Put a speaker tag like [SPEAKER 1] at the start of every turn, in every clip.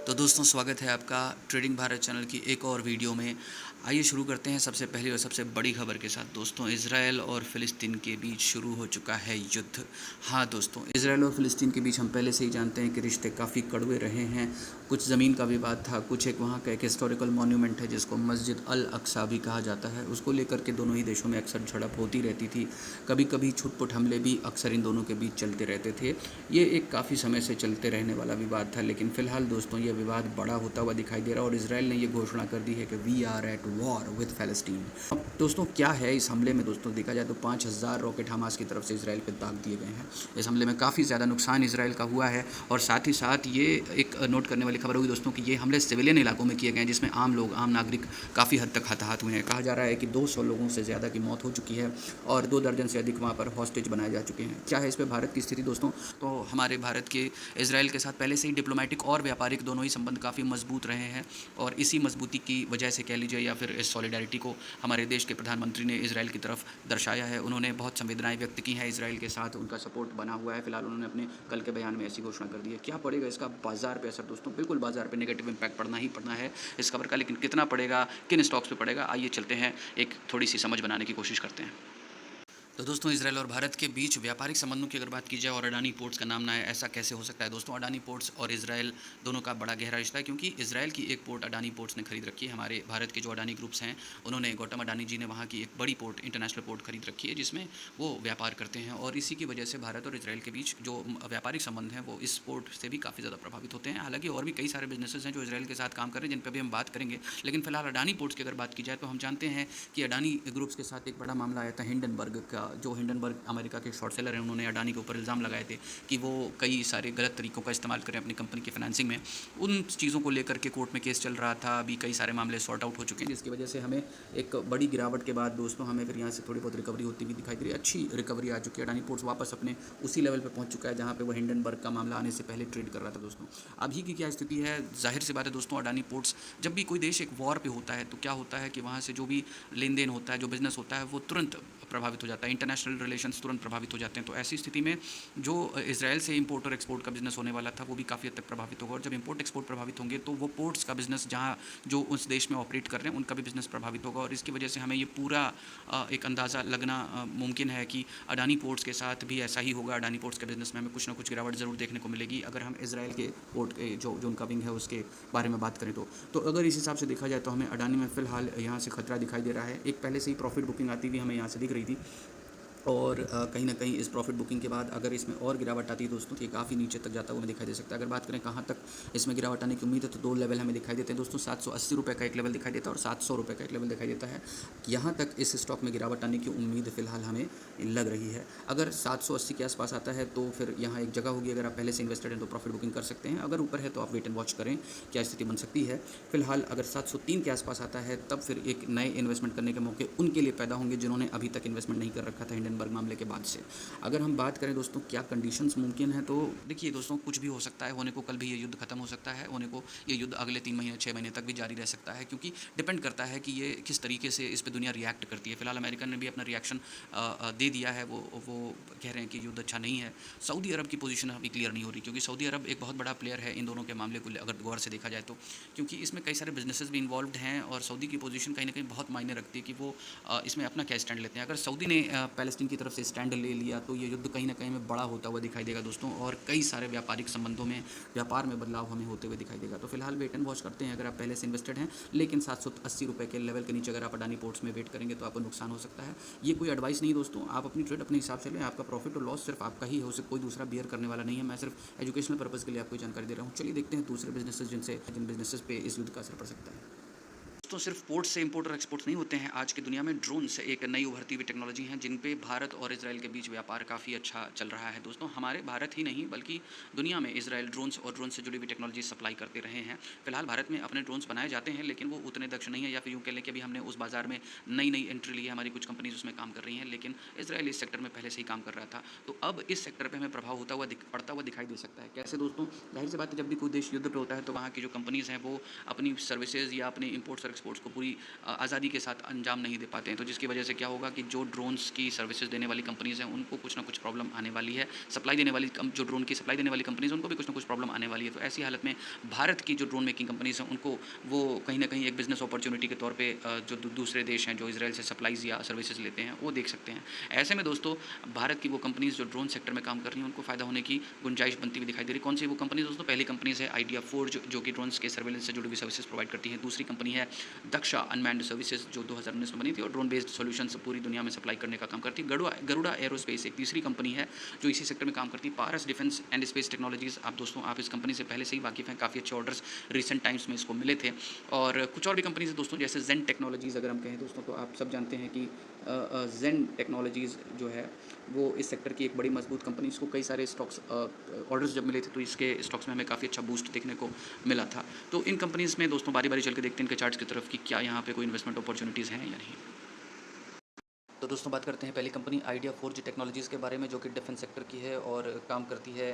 [SPEAKER 1] तो दोस्तों स्वागत है आपका ट्रेडिंग भारत चैनल की एक और वीडियो में। आइए शुरू करते हैं सबसे पहली और सबसे बड़ी खबर के साथ। दोस्तों इजराइल और फ़िलिस्तीन के बीच शुरू हो चुका है युद्ध। हाँ दोस्तों, इजराइल और फ़िलिस्तीन के बीच हम पहले से ही जानते हैं कि रिश्ते काफ़ी कड़वे रहे हैं। कुछ ज़मीन का विवाद था, कुछ एक वहाँ का एक हिस्टोरिकल मॉन्यूमेंट है जिसको मस्जिद अल अक्सा भी कहा जाता है, उसको लेकर के दोनों ही देशों में अक्सर झड़प होती रहती थी। कभी कभी छुटपुट हमले भी अक्सर इन दोनों के बीच चलते रहते थे। ये एक काफ़ी समय से चलते रहने वाला विवाद था, लेकिन फ़िलहाल दोस्तों ये विवाद बड़ा होता हुआ दिखाई दे रहा है और इजराइल ने ये घोषणा कर दी है कि we are at war with फ़लस्तीन। अब दोस्तों क्या है इस हमले में? दोस्तों देखा जाए तो 5,000 रॉकेट हमास की तरफ से इजराइल पर दाग दिए गए हैं। इस हमले में काफ़ी ज़्यादा नुकसान इजराइल का हुआ है और साथ ही साथ ये एक नोट करने वाली खबर होगी दोस्तों कि ये हमले सिविलियन इलाकों में किए गए हैं, जिसमें आम लोग, आम नागरिक काफ़ी हद तक हताहत हुए हैं। कहा जा रहा है कि 200 लोगों से ज़्यादा की मौत हो चुकी है और 2 दर्जन से अधिक वहाँ पर हॉस्टेज बनाए जा चुके हैं। क्या है इस पर भारत की स्थिति दोस्तों? तो हमारे भारत के इजराइल के साथ पहले से ही डिप्लोमेटिक और व्यापारिक दोनों ही संबंध काफ़ी मजबूत रहे हैं और इसी मजबूती की वजह से कह लीजिए या फिर इस सॉलिडारिटी को हमारे देश के प्रधानमंत्री ने इजराइल की तरफ दर्शाया है। उन्होंने बहुत संवेदनाएं व्यक्त की हैं इजराइल के साथ, उनका सपोर्ट बना हुआ है। फिलहाल उन्होंने अपने कल के बयान में ऐसी घोषणा कर दी है। क्या पड़ेगा इसका बाजार पे असर दोस्तों? बिल्कुल बाजार पे नेगेटिव इम्पैक्ट पड़ना ही पड़ना है इस खबर का, लेकिन कितना पड़ेगा, किन स्टॉक्स पे पड़ेगा, आइए चलते हैं एक थोड़ी सी समझ बनाने की कोशिश करते हैं। तो दोस्तों इजराइल और भारत के बीच व्यापारिक संबंधों की अगर बात की जाए और अडानी पोर्ट्स का नाम ना है, ऐसा कैसे हो सकता है दोस्तों? अडानी पोर्ट्स और इजराइल दोनों का बड़ा गहरा रिश्ता है, क्योंकि इजराइल की एक पोर्ट अडानी पोर्ट्स ने खरीद रखी है। हमारे भारत के जो अडानी ग्रुप्स हैं उन्होंने, गौतम अडानी जी ने वहाँ की एक बड़ी पोर्ट, इंटरनेशनल पोर्ट खरीद रखी है जिसमें वो व्यापार करते हैं और इसी की वजह से भारत और इजराइल के बीच जो व्यापारिक संबंध हैं वो इस पोर्ट से भी काफ़ी ज़्यादा प्रभावित होते हैं। हालांकि और भी कई सारे बिजनेसेस हैं जो इजराइल के साथ काम कर रहे हैं, जिन पर भी हम बात करेंगे, लेकिन फिलहाल अडानी पोर्ट्स की अगर बात की जाए तो हम जानते हैं कि अडानी ग्रुप्स के साथ एक बड़ा मामला आया था हिंडनबर्ग का। जो हिंडनबर्ग अमेरिका के शॉर्ट सेलर हैं, उन्होंने अडानी के ऊपर इल्ज़ाम लगाए थे कि वो कई सारे गलत तरीक़ों का इस्तेमाल करें अपनी कंपनी की फाइनेंसिंग में। उन चीज़ों को लेकर के कोर्ट में केस चल रहा था, अभी कई सारे मामले सॉर्ट आउट हो चुके हैं, जिसकी वजह से हमें एक बड़ी गिरावट के बाद दोस्तों हमें फिर यहाँ से थोड़ी बहुत रिकवरी होती हुई दिखाई दे रही है। अच्छी रिकवरी आ चुकी है, अडानी पोर्ट्स वापस अपने उसी लेवल पर पहुँच चुका है जहाँ पर वो हिंडनबर्ग का मामला आने से पहले ट्रेड कर रहा था दोस्तों। अभी की क्या स्थिति है? जाहिर सी बात है दोस्तों, अडानी पोर्ट्स, जब भी कोई देश एक वॉर पे होता है तो क्या होता है कि वहाँ से जो भी लेन देन होता है, जो बिज़नेस होता है, वो तुरंत प्रभावित हो जाता है, इंटरनेशनल रिलेशंस तुरंत प्रभावित हो जाते हैं। तो ऐसी स्थिति में जो इजराइल से इंपोर्ट और एक्सपोर्ट का बिजनेस होने वाला था वो भी काफ़ी हद तक प्रभावित होगा और जब इंपोर्ट एक्सपोर्ट प्रभावित होंगे तो वो पोर्ट्स का बिजनेस, जहाँ जो उस देश में ऑपरेट कर रहे हैं, उनका भी बिजनेस प्रभावित होगा और इसकी वजह से हमें ये पूरा एक अंदाज़ा लगना मुमकिन है कि अडानी पोर्ट्स के साथ भी ऐसा ही होगा। अडानी पोर्ट्स के बिजनेस में हमें कुछ ना कुछ गिरावट ज़रूर देखने को मिलेगी अगर हम इजराइल के पोर्ट के जो जो उनका विंग है उसके बारे में बात करें तो अगर इस हिसाब से देखा जाए तो हमें अडानी में फ़िलहाल यहाँ से खतरा दिखाई दे रहा है। एक पहले से ही प्रॉफिट बुकिंग आती हुई हमें यहाँ से दिख रही थी और कहीं न कहीं इस प्रॉफिट बुकिंग के बाद अगर इसमें और गिरावट आती है दोस्तों तो ये काफ़ी नीचे तक जाता हुआ हमें दिखाई दे सकता है। अगर बात करें कहाँ तक इसमें गिरावट आने की उम्मीद है तो 2 लेवल हमें दिखाई देते हैं दोस्तों। ₹780 का एक लेवल दिखाई देता है और ₹700 का एक लेवल दिखाई देता है। यहाँ तक इस स्टॉक में गिरावट आने की उम्मीद फ़िलहाल हमें लग रही है। अगर 780 के आसपास आता है तो फिर यहाँ एक जगह होगी, अगर आप पहले से इन्वेस्टेड हैं तो प्रॉफिट बुकिंग कर सकते हैं। अगर ऊपर है तो आप वेट एंड वॉच करें क्या स्थिति बन सकती है। फिलहाल अगर 703 के आसपास आता है तब फिर एक नए इन्वेस्टमेंट करने के मौके उनके लिए पैदा होंगे जिन्होंने अभी तक इन्वेस्टमेंट नहीं कर रखा था हिंडनबर्ग मामले के बाद से। अगर हम बात करें दोस्तों क्या कंडीशंस मुमकिन है, तो देखिए दोस्तों कुछ भी हो सकता है। होने को कल भी ये युद्ध खत्म हो सकता है, होने को ये युद्ध अगले 3 महीने 6 महीने तक भी जारी रह सकता है, क्योंकि डिपेंड करता है कि ये किस तरीके से इस पे दुनिया रिएक्ट करती है। फिलहाल अमेरिका ने भी अपना रिएक्शन दे दिया है, वो कह रहे हैं कि युद्ध अच्छा नहीं है। सऊदी अरब की पोजीशन अभी क्लियर नहीं हो रही, क्योंकि सऊदी अरब एक बहुत बड़ा प्लेयर है इन दोनों के मामले को अगर गौर से देखा जाए तो, क्योंकि इसमें कई सारे बिजनेसेस भी इन्वॉल्व हैं और सऊदी की पोजीशन कहीं ना कहीं बहुत मायने रखती है कि वो इसमें अपना क्या स्टैंड लेते हैं। अगर सऊदी ने पैलेस्टीन की तरफ से स्टैंड ले लिया तो ये युद्ध कहीं ना कहीं में बड़ा होता हुआ दिखाई देगा दोस्तों और कई सारे व्यापारिक संबंधों में, व्यापार में बदलाव हमें होते हुए दिखाई देगा। तो फिलहाल वेट एंड वॉच करते हैं अगर आप पहले से इन्वेस्टेड हैं, लेकिन ₹780 के लेवल के नीचे अगर आप अडानी पोर्ट्स में वेट करेंगे तो आपको नुकसान हो सकता है। ये कोई एडवाइस नहीं दोस्तों, आप अपनी ट्रेड अपने हिसाब से लें। आपका प्रॉफिट और लॉस सिर्फ आपका ही है, उसे कोई दूसरा बियर करने वाला नहीं है। मैं सिर्फ एजुकेशनल पर्पज़ के लिए आपको जानकारी दे रहा हूँ। चलिए देखते हैं दूसरे बिजनेसेस जिन बिजनेसेस पे इस युद्ध का असर पड़ सकता है। दोस्तों सिर्फ पोर्ट से इंपोर्ट और एक्सपोर्ट नहीं होते हैं। आज की दुनिया में ड्रोन्स एक नई उभरती हुई टेक्नोलॉजी है जिन पे भारत और इजराइल के बीच व्यापार काफ़ी अच्छा चल रहा है दोस्तों। हमारे भारत ही नहीं बल्कि दुनिया में इजराइल ड्रोन्स और ड्रोन से जुड़ी हुई टेक्नोलॉजी सप्लाई करते रहे हैं। फिलहाल भारत में अपने ड्रोन्स बनाए जाते हैं, लेकिन वो उतने दक्ष नहीं है, या फिर यूँ कह लें कि अभी हमने उस बाजार में नई एंट्री ली है, हमारी कुछ कंपनीज उसमें काम कर रही हैं, लेकिन इजराइल इस सेक्टर में पहले से ही काम कर रहा था। तो अब इस सेक्टर पर हमें प्रभाव पड़ता हुआ दिखाई दे सकता है। कैसे दोस्तों? जाहिर सी बात है, जब भी कोई देश युद्ध पर होता है तो वहाँ की जो कंपनीज़ हैं वो अपनी सर्विसेज या अपने इंपोर्ट्स और एक्सपोर्ट्स को पूरी आज़ादी के साथ अंजाम नहीं दे पाते हैं। तो जिसकी वजह से क्या होगा कि जो ड्रोन्स की सर्विसेज देने वाली कंपनीज़ हैं उनको कुछ ना कुछ प्रॉब्लम आने वाली है। सप्लाई देने वाली जो ड्रोन की सप्लाई देने वाली कंपनीज़ हैं उनको भी कुछ ना कुछ प्रॉब्लम आने वाली है। तो ऐसी हालत में भारत की जो ड्रोन मेकिंग कंपनीज़ हैं उनको वो कहीं न कहीं एक बिज़नेस अपॉर्चुनिटी के तौर पे जो दूसरे देश हैं जो इज़राइल से सप्लाईज़ या सर्विसेज लेते हैं वो देख सकते हैं। ऐसे में दोस्तों भारत की वो कंपनीज़ जो ड्रोन सेक्टर में काम कर रही हैं उनको फ़ायदा होने की गुंजाइश बनती हुई दिखाई दे रही है। कौन सी वो कंपनीज़ दोस्तों? पहली कंपनीज़ है आइडिया फोर्ज जो कि ड्रोन्स के सर्वेलेंस से जुड़ी हुई सर्विसेज प्रोवाइड करती है। दूसरी कंपनी है दक्षा अनमैन्ड सर्विसेज जो 2019 में बनी थी और ड्रोन बेस्ड सॉल्यूशंस पूरी दुनिया में सप्लाई करने का काम करती है। गरुड़ा एरोस्पेस एक तीसरी कंपनी है जो इसी सेक्टर में काम करती है। पारस डिफेंस एंड स्पेस टेक्नोलॉजीज़ आप इस कंपनी से पहले से ही वाकिफ़ हैं, काफ़ी अच्छे ऑर्डर्स रिसेंट टाइम्स में इसको मिले थे। और कुछ और भी कंपनीज़ हैं दोस्तों जैसे जेन टेक्नोलॉजीज़ अगर हम कहें दोस्तों तो आप सब जानते हैं कि जेन टेक्नोलॉजीज़ जो है वो इस सेक्टर की एक बड़ी मजबूत कंपनी। इसको कई सारे स्टॉक्स ऑर्डर्स जब मिले थे तो इसके स्टॉक्स में हमें काफ़ी अच्छा बूस्ट देखने को मिला था। तो इन कंपनीज़ में दोस्तों बारी-बारी चल के देखते हैं इनके चार्ट्स की तरफ कि क्या यहाँ पे कोई इन्वेस्टमेंट अपॉर्चुनिटीज़ हैं या नहीं। तो दोस्तों बात करते हैं पहली कंपनी आइडिया फोर्ज टेक्नोलॉजीज़ के बारे में जो कि डिफेंस सेक्टर की है और काम करती है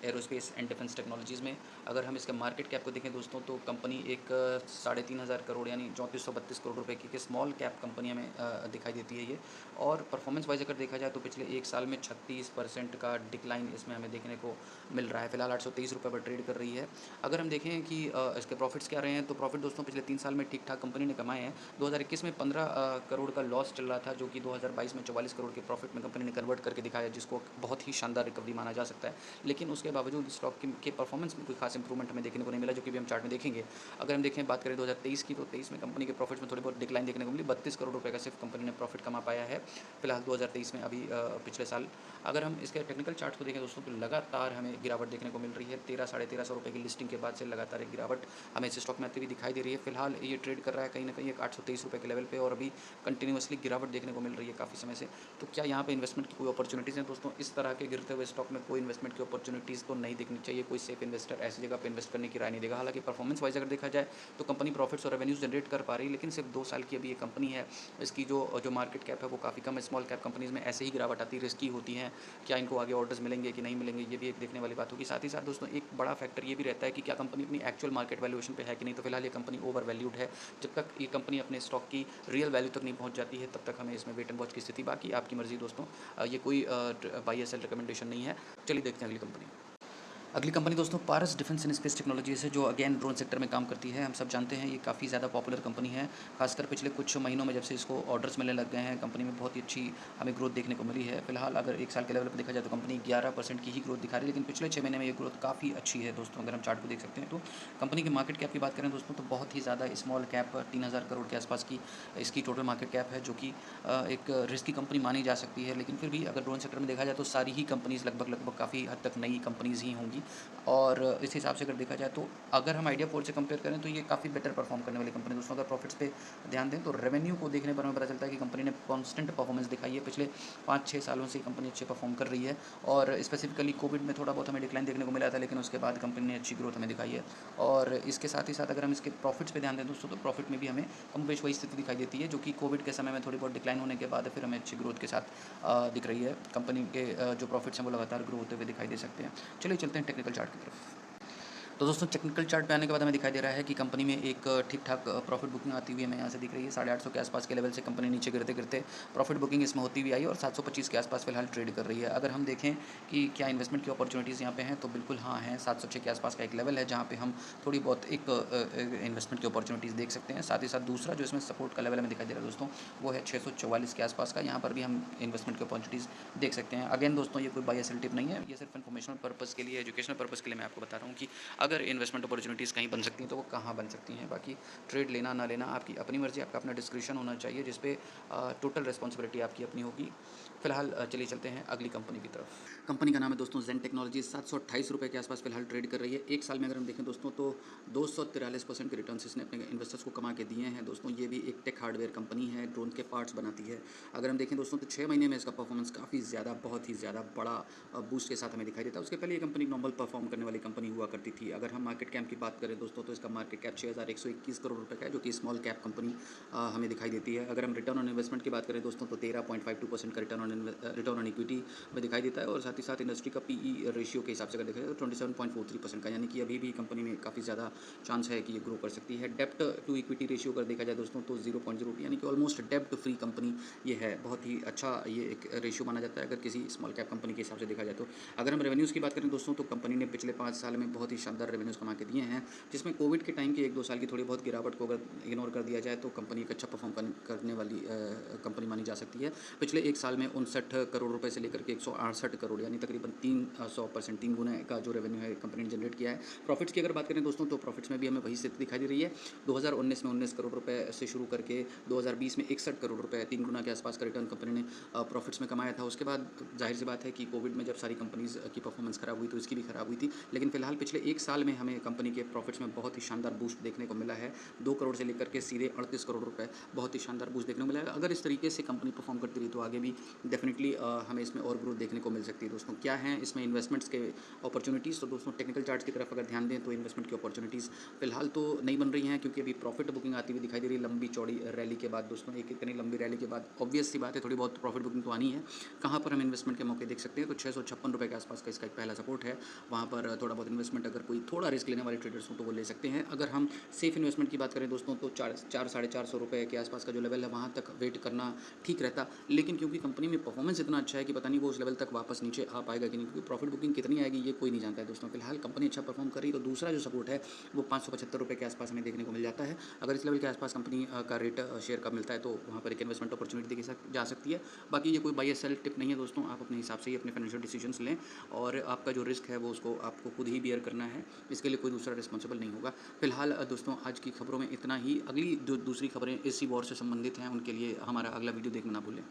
[SPEAKER 1] एरोस्पेस एंड डिफेंस टेक्नोलॉजीज़ में। अगर हम इसके मार्केट कैप को देखें दोस्तों तो कंपनी एक 3,500 करोड़ यानी 3432 करोड़ रुपए की स्मॉल कैप कंपनी हमें दिखाई देती है ये। और परफॉर्मेंस वाइज अगर देखा जाए तो पिछले एक साल में 36% का डिक्लाइन इसमें हमें देखने को मिल रहा है। फिलहाल 823 रुपये पर ट्रेड कर रही है। अगर हम देखें कि इसके प्रॉफिट्स क्या रहे हैं तो प्रॉफिट दोस्तों पिछले 3 साल में ठीक ठाक कंपनी ने कमाए हैं। 2021 में 15 करोड़ का लॉस चल रहा था जो कि 2022 में 44 करोड़ के प्रॉफिट में कंपनी ने कन्वर्ट करके दिखाया जिसको बहुत ही शानदार रिकवरी माना जा सकता है। लेकिन उसके बावजूद स्टॉक के परफॉर्मेंस में कोई खास इंप्रूवमेंट हमें देखने को नहीं मिला जो कि भी हम चार्ट में देखेंगे। अगर हम देखें बात करें 2023 की तो 23 में कंपनी के प्रॉफिट में थोड़ी बहुत डिक्लाइन देखने को मिली। 32 करोड़ रुपए का सिर्फ कंपनी ने प्रॉफिट कमा पाया है फिलहाल 2023 में अभी पिछले साल। अगर हम इसके टेक्निकल चार्ट को देखें दोस्तों तो लगातार हमें गिरावट देखने को मिल रही है। 13-13.5 रुपये की लिस्टिंग के बाद से लगातार एक गिरावट हमें इस स्टॉक में आती हुई दिखाई दे रही है। फिलहाल ये ट्रेड कर रहा है कहीं ना कहीं एक 823 रुपये के लेवल पे और अभी कंटिन्यूसली गिरावट देखने को मिल रही है काफ़ी समय से। तो क्या यहाँ पे इन्वेस्टमेंट की कोई अपॉर्चुनिटीज़ हैं दोस्तों? इस तरह के गिरते हुए स्टॉक में कोई इन्वेस्टमेंट की अपॉर्चुनिटीज़ तो नहीं देखनी चाहिए। कोई सेफ इन्वेस्टर ऐसी जगह पे इन्वेस्ट करने की राय नहीं देगा। हालांकि परफॉर्मेंस वाइज अगर देखा जाए तो कंपनी प्रॉफिट्स और रेवेन्यूज जनरेट कर पा रही है लेकिन सिर्फ 2 साल की अभी ये कंपनी है। इसकी जो मार्केट कैप है वो काफ़ी कम है। स्मॉल कैप कंपनीज़ में ऐसे ही गिरावट आती रिस्की होती हैं। क्या इनको आगे ऑर्डर्स मिलेंगे कि नहीं मिलेंगे ये भी एक देखने वाली बात होगी। साथ ही साथ दोस्तों एक बड़ा फैक्टर ये भी रहता है कि क्या कंपनी अपनी एक्चुअल मार्केट वैल्यूएशन पे है कि नहीं। तो फिलहाल ये कंपनी ओवर वैल्यूड है। जब तक ये कंपनी अपने स्टॉक की रियल वैल्यू तक नहीं पहुंच जाती है तब तक हमें इसमें वेट एंड वॉच की स्थिति। बाकी आपकी मर्जी दोस्तों, ये कोई बाई या सेल रिकमेंडेशन नहीं है। चलिए देखते हैं अगली कंपनी। अगली कंपनी दोस्तों पारस डिफेंस एंड स्पेस टेक्नोलॉजीज़ है जो अगेन ड्रोन सेक्टर में काम करती है। हम सब जानते हैं ये काफ़ी ज़्यादा पॉपुलर कंपनी है। खासकर पिछले कुछ महीनों में जब से इसको ऑर्डर्स मिलने लग गए हैं कंपनी में बहुत ही अच्छी हमें ग्रोथ देखने को मिली है। फिलहाल अगर एक साल के लेवल पर देखा जाए तो कंपनी 11% की ही ग्रोथ दिखा रही है लेकिन पिछले 6 महीने में ये ग्रोथ काफ़ी अच्छी है दोस्तों। अगर हम चार्ट को देख सकते हैं तो कंपनी की मार्केट कैप की बात करें दोस्तों तो बहुत ही ज़्यादा स्मॉल कैप 3,000 करोड़ के आसपास की इसकी टोटल मार्केट कैप है जो कि एक रिस्की कंपनी मानी जा सकती है। लेकिन फिर भी अगर ड्रोन सेक्टर में देखा जाए तो सारी ही कंपनीज़ लगभग काफ़ी हद तक नई कंपनीज़ ही होंगी। और इस हिसाब से अगर देखा जाए तो अगर हम आइडिया फोर्ज से कंपेयर करें तो ये काफ़ी बेटर परफॉर्म करने वाली कंपनी दोस्तों। अगर प्रॉफिट्स पे ध्यान दें तो रेवेन्यू को देखने पर हमें पता चलता है कि कंपनी ने कांस्टेंट परफॉर्मेंस दिखाई है। पिछले 5-6 सालों से कंपनी अच्छे परफॉर्म कर रही है और स्पेसिफिकली कोविड में थोड़ा बहुत हमें डिक्लाइन देखने को मिला था लेकिन उसके बाद कंपनी ने अच्छी ग्रोथ हमें दिखाई है। और इसके साथ ही साथ अगर हम इसके प्रॉफिट्स पे ध्यान दें दोस्तों तो प्रॉफिट में भी हमें कम बेश वही स्थिति दिखाई देती है जो कि कोविड के समय में थोड़ी बहुत डिक्लाइन होने के बाद फिर हमें अच्छी ग्रोथ के साथ दिख रही है। कंपनी के जो प्रॉफिट्स हैं वो लगातार ग्रो होते हुए दिखाई दे सकते हैं। चलिए चलते हैं टेक्निकल चार्ट की तरफ। तो दोस्तों टेक्निकल चार्ट पे आने के बाद हमें दिखाई दे रहा है कि कंपनी में एक ठीक ठाक प्रॉफिट बुकिंग आती हुई हमें यहाँ से दिख रही है। 850 के आसपास के लेवल से कंपनी नीचे गिरते गिरते प्रॉफिट बुकिंग इसमें होती हुई आई और 725 के आसपास फिलहाल ट्रेड कर रही है। अगर हम देखें कि क्या इन्वेस्टमेंट की अपॉर्चुनिटीज़ यहाँ पे हैं तो बिल्कुल हाँ हैं। 706 के आसपास का एक लेवल है जहाँ पे हम थोड़ी बहुत एक इन्वेस्टमेंट की अपॉर्चुनिटीज़ देख सकते हैं। साथ ही साथ दूसरा जो इसमें सपोर्ट का लेवल हमें दिखाई दे रहा है दोस्तों वो है 644 के आसपास का। यहाँ पर भी हम इन्वेस्टमेंट की अपॉर्चुनिटीज़ देख सकते हैं। अगेन दोस्तों ये कोई बाय सेल टिप नहीं है, ये सिर्फ इन्फॉर्मेशनल पर्पज़ के लिए एजुकेशनल पर्पज़ के लिए मैं आपको बता रहा हूँ कि अगर इन्वेस्टमेंट अपॉर्चुनिटीज़ कहीं बन सकती हैं तो वो कहाँ बन सकती हैं। बाकी ट्रेड लेना ना लेना आपकी अपनी मर्ज़ी, आपका अपना डिस्क्रिप्शन होना चाहिए जिस पे टोटल रिस्पॉन्सिबिलिटी आपकी अपनी होगी। फिलहाल चलिए चलते हैं अगली कंपनी की तरफ। कंपनी का नाम है दोस्तों जेन टेक्नोलॉजी। 728 रुपये के आसपास फिलहाल ट्रेड कर रही है। एक साल में अगर हम देखें दोस्तों तो 243% के रिटर्न इसने अपने इन्वेस्टर्स को कमा के दिए हैं दोस्तों। ये भी एक टेक हार्डवेयर कंपनी है, ड्रोन के पार्ट्स बनाती है। अगर हम देखें दोस्तों तो 6 महीने में इसका परफॉर्मेंस काफ़ी ज़्यादा बहुत ही ज़्यादा बड़ा बूस्ट के साथ हमें दिखाई देता है। उसके पहले ये कंपनी नॉर्मल परफॉर्म करने वाली कंपनी हुआ करती थी। अगर हम मार्केट कैप की बात करें दोस्तों, तो इसका मार्केट कैप 6121 करोड़ रुपए का है, जो कि स्मॉल कैप कंपनी हमें दिखाई देती है। अगर हम रिटर्न ऑन इन्वेस्टमेंट की बात करें दोस्तों, तो 13.52% का रिटर्न ऑन इक्विटी में दिखाई देता है, और साथ ही साथ इंडस्ट्री का पीई रेशियो के हिसाब से अगर देखा जाए तो 27.43% का, यानी कि अभी भी कंपनी में काफ़ी ज़्यादा चांस है कि ये ग्रो कर सकती है। डेप्ट टू इक्विटी रेशियो अगर देखा जाए दोस्तों, तो 0.02, यानी कि ऑलमोस्ट डेप्ट फ्री कंपनी ये है। बहुत ही अच्छा ये एक रेशियो माना जाता है अगर किसी स्मॉल कैप कंपनी के हिसाब से देखा जाए तो। अगर हम रेवेन्यूज़ की बात करें दोस्तों, तो कंपनी ने पिछले 5 साल में बहुत ही शानदार रेवेन्यूज़ कमा के दिए हैं, जिसमें कोविड के टाइम की 1-2 साल की थोड़ी बहुत गिरावट को अगर इग्नोर कर दिया जाए तो कंपनी एक अच्छा परफॉर्म करने वाली कंपनी मानी जा सकती है। पिछले 1 साल में 59 करोड़ रुपए से लेकर के 168 करोड़, यानी तकरीबन 300%, 3 गुना का जो रेवेन्यू है कंपनी ने जनरेट किया है। प्रॉफिट्स की अगर बात करें दोस्तों, तो प्रॉफिट्स में भी हमें वही स्थिति दिखाई दे रही है। 2019 में 19 करोड़ रुपए से शुरू करके 2020 में 61 करोड़ रुपए, 3 गुना के आसपास का रिटर्न कंपनी ने प्रॉफिट्स में कमाया था। उसके बाद जाहिर सी बात है कि कोविड में जब सारी कंपनीज़ की परफॉर्मेंस खराब हुई तो इसकी भी खराब हुई थी, लेकिन फिलहाल पिछले 1 साल में हमें कंपनी के प्रॉफिट्स में बहुत ही शानदार बूस्ट देखने को मिला है। 2 करोड़ से लेकर के सीधे 38 करोड़ रुपए, बहुत ही शानदार बूस्ट देखने को मिला है। अगर इस तरीके से कंपनी परफॉर्म करती रही तो आगे भी डेफिनेटली हमें इसमें और ग्रोथ देखने को मिल सकती है दोस्तों। क्या है इसमें इन्वेस्टमेंट्स के अपॉर्चुनिटीज़, तो दोस्तों टेक्निकल चार्ट्स की तरफ अगर ध्यान दें तो इन्वेस्टमेंट की अपॉर्चुनिटीज़ फिलहाल तो नहीं बन रही हैं, क्योंकि अभी प्रॉफिट बुकिंग आती हुई दिखाई दे रही है लंबी चौड़ी रैली के बाद दोस्तों। एक इतनी लंबी रैली के बाद ऑब्वियस सी बात है थोड़ी बहुत प्रॉफिट बुकिंग तो आनी है। कहाँ पर हम इन्वेस्टमेंट के मौके देख सकते हैं, तो 656 रुपये के आसपास का इसका एक पहला सपोर्ट है। वहाँ पर थोड़ा बहुत इन्वेस्टमेंट अगर कोई थोड़ा रिस्क लेने वाले ट्रेडर्स हों तो वो ले सकते हैं। अगर हम सेफ इन्वेस्टमेंट की बात करें दोस्तों, तो 400-450 रुपये के आसपास का जो लेवल है वहाँ तक वेट करना ठीक रहता, लेकिन क्योंकि कंपनी में परफॉर्मेंस इतना अच्छा है कि पता नहीं वो उस लेवल तक वापस नीचे आ पाएगा कि नहीं, क्योंकि प्रॉफिट बुकिंग कितनी आएगी ये कोई नहीं जानता है दोस्तों। फिलहाल कंपनी अच्छा परफॉर्म कर रही है, तो दूसरा जो सपोर्ट है वो 575 रुपये के आसपास हमें देखने को मिल जाता है। अगर इस लेवल के आसपास कंपनी का रेट शेयर का मिलता है तो वहाँ पर एक इन्वेस्टमेंट अपॉर्चुनिटी देखी जा सकती है। बाकी ये कोई बाय या सेल टिप नहीं है दोस्तों, आप अपने हिसाब से ही अपने फाइनेंशियल डिसीजंस लें, और आपका जो रिस्क है वो उसको आपको खुद ही बियर करना है, इसके लिए कोई दूसरा रिस्पॉन्सिबल नहीं होगा। फिलहाल दोस्तों आज की खबरों में इतना ही। अगली जो दूसरी खबरें इसी वॉर से संबंधित हैं उनके लिए हमारा अगला वीडियो देखना ना भूलें।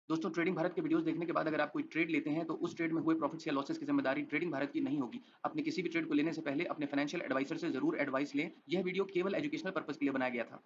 [SPEAKER 1] दोस्तों, ट्रेडिंग भारत के वीडियोस देखने के बाद अगर आप कोई ट्रेड लेते हैं तो उस ट्रेड में हुए प्रॉफिट्स या लॉसेस की जिम्मेदारी ट्रेडिंग भारत की नहीं होगी। अपने किसी भी ट्रेड को लेने से पहले अपने फाइनेंशियल एडवाइजर से जरूर एडवाइस लें। यह वीडियो केवल एजुकेशनल पर्पस के लिए बनाया गया था।